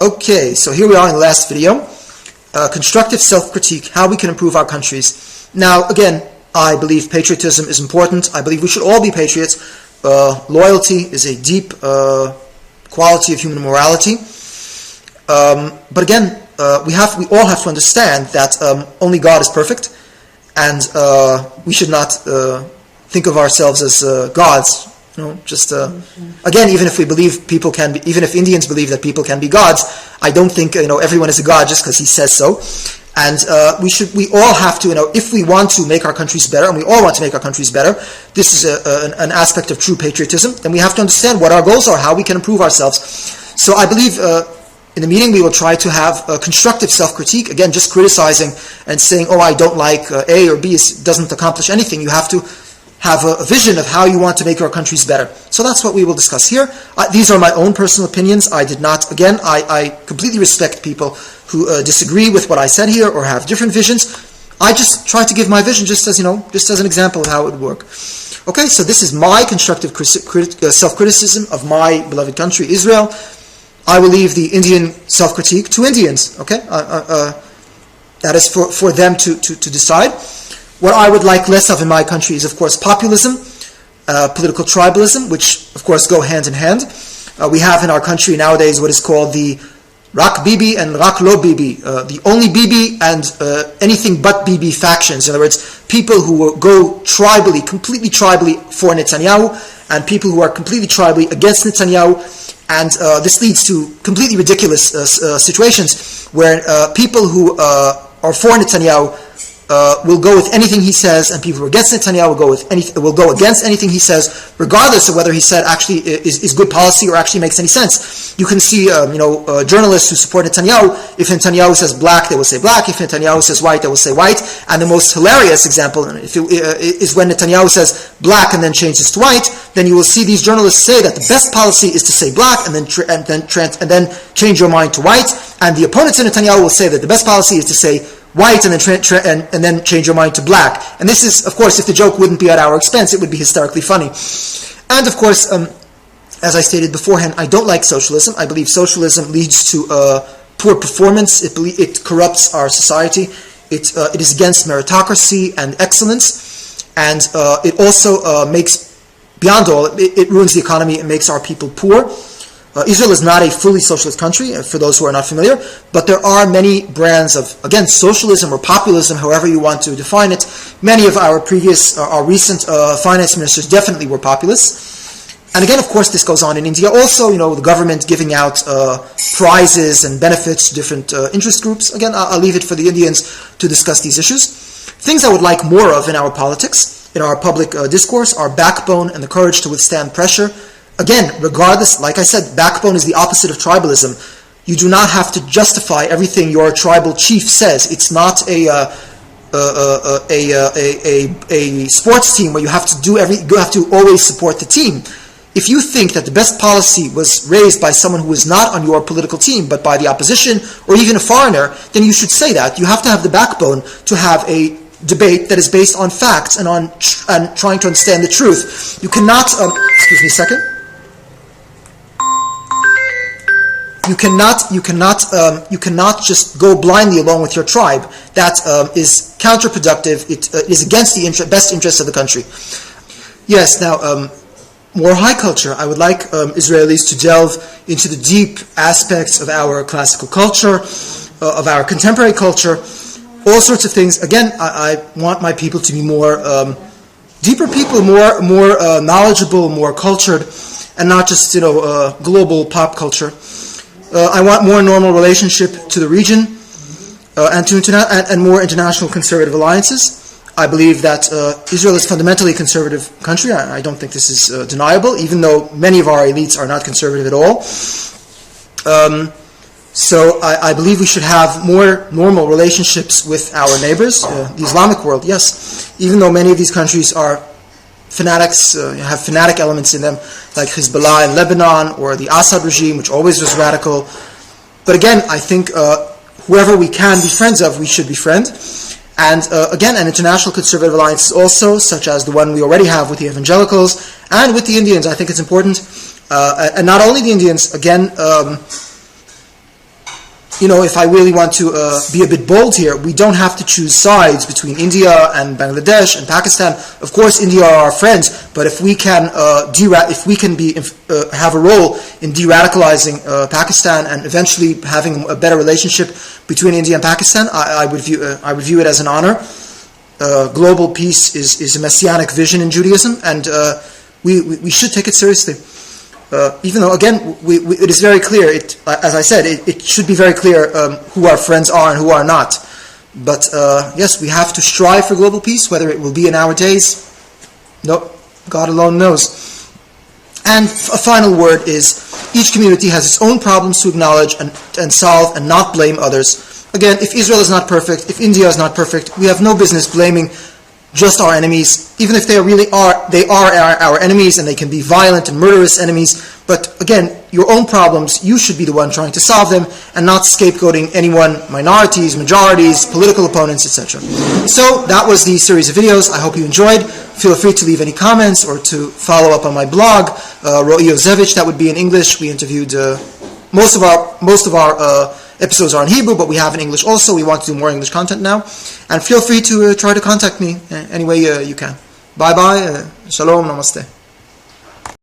Okay, so here we are in the last video. Constructive self-critique, how we can improve our countries. Now, again, I believe patriotism is important. I believe we should all be patriots. Loyalty is a deep quality of human morality. But again, we all have to understand that only God is perfect, and we should not think of ourselves as gods. Again, even if we believe people can be, even if Indians believe that people can be gods, I don't think everyone is a god just because he says so. And we all have to, if we want to make our countries better, and we all want to make our countries better, this is an aspect of true patriotism. Then we have to understand what our goals are, how we can improve ourselves. So I believe in the meeting we will try to have a constructive self-critique. Again, just criticizing and saying, oh, I don't like A or B, doesn't accomplish anything. You have to have a vision of how you want to make our countries better. So that's what we will discuss here. These are my own personal opinions. I did not, again, I completely respect people who disagree with what I said here or have different visions. I just try to give my vision just as an example of how it would work. Okay, so this is my constructive self-criticism of my beloved country, Israel. I will leave the Indian self-critique to Indians, okay? That is for them to decide. What I would like less of in my country is, of course, populism, political tribalism, which, of course, go hand in hand. We have in our country nowadays what is called the Rak Bibi and Rak Lo Bibi, the only Bibi and anything but Bibi factions. In other words, people who will go tribally, completely tribally for Netanyahu, and people who are completely tribally against Netanyahu. And this leads to completely ridiculous situations where people who are for Netanyahu will go with anything he says, and people who are against Netanyahu will go against anything he says, regardless of whether he said actually is good policy or actually makes any sense. You can see, journalists who support Netanyahu. If Netanyahu says black, they will say black. If Netanyahu says white, they will say white. And the most hilarious example is when Netanyahu says black and then changes to white. Then you will see these journalists say that the best policy is to say black and then change your mind to white. And the opponents of Netanyahu will say that the best policy is to say white and then change your mind to black. And this is, of course, if the joke wouldn't be at our expense, it would be hysterically funny. And of course, as I stated beforehand, I don't like socialism. I believe socialism leads to poor performance. It corrupts our society. It is against meritocracy and excellence. And it also makes, beyond all, it ruins the economy and makes our people poor. Israel is not a fully socialist country, for those who are not familiar, but there are many brands of, again, socialism or populism, however you want to define it. Many of our recent finance ministers definitely were populists. And again, of course, this goes on in India. Also, the government giving out prizes and benefits to different interest groups. Again, I'll leave it for the Indians to discuss these issues. Things I would like more of in our politics, in our public discourse, are backbone and the courage to withstand pressure. Again, regardless, like I said, backbone is the opposite of tribalism. You do not have to justify everything your tribal chief says. It's not a sports team where you have to always support the team. If you think that the best policy was raised by someone who is not on your political team, but by the opposition or even a foreigner, then you should say that. You have to have the backbone to have a debate that is based on facts and trying to understand the truth. You cannot. Excuse me a second. You cannot just go blindly along with your tribe. That is counterproductive. It is against the best interests of the country. Yes, now, more high culture. I would like Israelis to delve into the deep aspects of our classical culture, of our contemporary culture, all sorts of things. Again, I want my people to be more deeper people, more knowledgeable, more cultured, and not just global pop culture. I want more normal relationship to the region and more international conservative alliances. I believe that Israel is fundamentally a conservative country. I don't think this is deniable, even though many of our elites are not conservative at all. So I believe we should have more normal relationships with our neighbors, the Islamic world, yes. Even though many of these countries are fanatics, have fanatic elements in them, like Hezbollah in Lebanon or the Assad regime, which always was radical. But again, I think whoever we can be friends of, we should befriend. And again, an international conservative alliance also, such as the one we already have with the evangelicals and with the Indians. I think it's important. And not only the Indians, again, if I really want to be a bit bold here, we don't have to choose sides between India and Bangladesh and Pakistan. Of course, India are our friends, but if we can have a role in de-radicalizing Pakistan and eventually having a better relationship between India and Pakistan, I would view it as an honor. Global peace is a messianic vision in Judaism, and we should take it seriously. Even though, again, it is very clear, as I said, it should be very clear who our friends are and who are not. But yes, we have to strive for global peace. Whether it will be in our days, no, God alone knows. And a final word is, each community has its own problems to acknowledge and solve, and not blame others. Again, if Israel is not perfect, if India is not perfect, we have no business blaming just our enemies, even if they are our enemies, and they can be violent and murderous enemies. But again, your own problems, you should be the one trying to solve them, and not scapegoating anyone, minorities, majorities, political opponents, etc. So that was the series of videos. I hope you enjoyed. Feel free to leave any comments or to follow up on my blog, Ro'i Ozevich. That would be in English. We interviewed most of our episodes are in Hebrew, but we have in English also. We want to do more English content now. And feel free to try to contact me any way you can. Bye-bye. Shalom. Namaste.